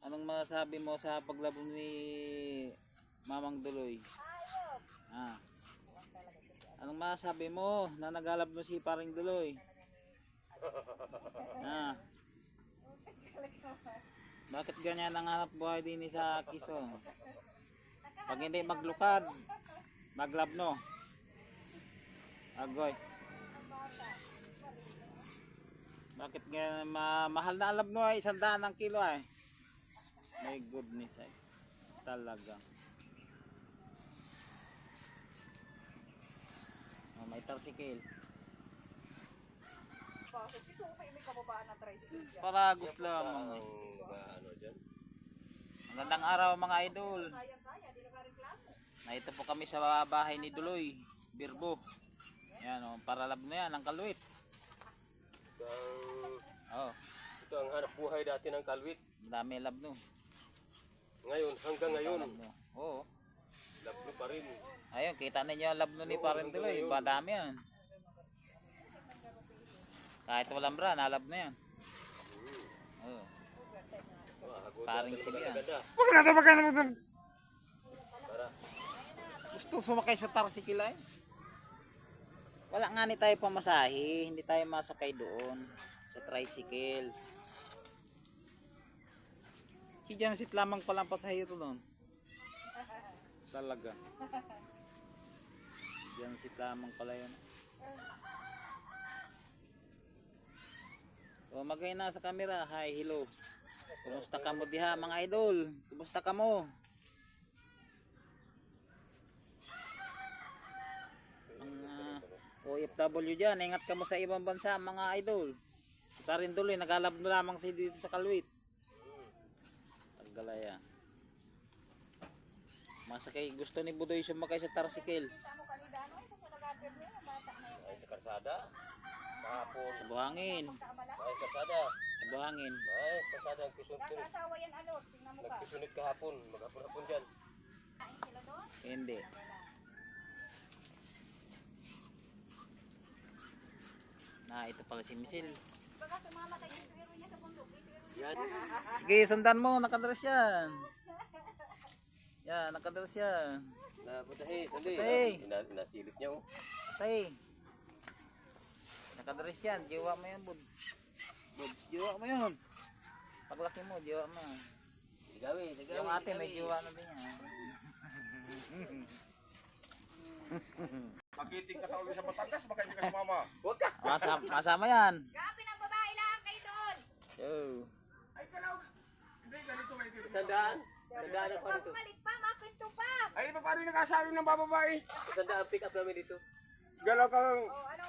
Anong masabi mo sa paglabo ni Mamang Duloy? Ah. Anong masabi mo na naghalab mo si Paring Duloy? Ah. Bakit ganyan ang hanap buhay din sa Quezon? Pag hindi maglukad, maglabno. Agoy. Bakit ganyan? Mahal na alabno ay 100 ang kilo ay. My goodness ay. Talaga. Oh, may tricycle. Para gusto lang. Magandang araw mga idol. Naito po kami sa bahay ni Duloy, Birbo. Yan o, para lab na yan, ang kalwit. Ito ang hanap buhay dati ng kalwit. Dami lab no. Ngayon, hanggang ngayon, oo. labno pa rin. Ayun, kita ninyo ang lab no ni Paring Duloy. Madami yan. Kahit walang bra, nalab na yan. Oo. Paring sige yan. Huwag na ito magkano mo dun. Gusto sumakay sa tricycle ay. Wala nga ni tayo pamasahe, hindi tayo masakay doon sa tricycle. Si Jansit lamang palang pasahero doon. Talaga. Jansit lamang pala yun. So magay na sa camera. Hi, hello. Kumusta ka mo diha mga idol? Kumusta ka mo? OFW dyan, ingat ka mo sa ibang bansa mga idol. Paring Duloy, naghalab mo lamang si dito sa kalwit. Paggalaya. Masakay, gusto ni Budoy sumakay sa tricycle. Ay, sa karsada. Kahapon. Sa buhangin. Ay, karsada. Sa buhangin. Ay, karsada. Nagkisunit kahapon. Maghapon-hapon dyan. Hindi. Ah, ito pala si Michelle. Yan. Sige, sundan mo, nakadress yan. Yan, nakadress yan. Naputahi. Putahi. Nasilip niya. Tay. Nakadress yan, jiwa mo yan, buds. Buds, jiwa mo yun. Paglaki mo, jiwa mo. Sigawi. Yung ate may jiwa na din yan. Magiting ka sa ulo sa Batangas, baka hindi ka sumama. Huwag ka. Masama yan. Gabi ng babae lang kayo doon. Oh. Ay, kalaw. Hindi, ganito may dito. Sandaan. Sandaan ako dito. Pagmalik pa, makinto pa. Ay, pa paano yung nakasabi ng bababae? Sandaan pick up namin dito. Galaw ka. O, ano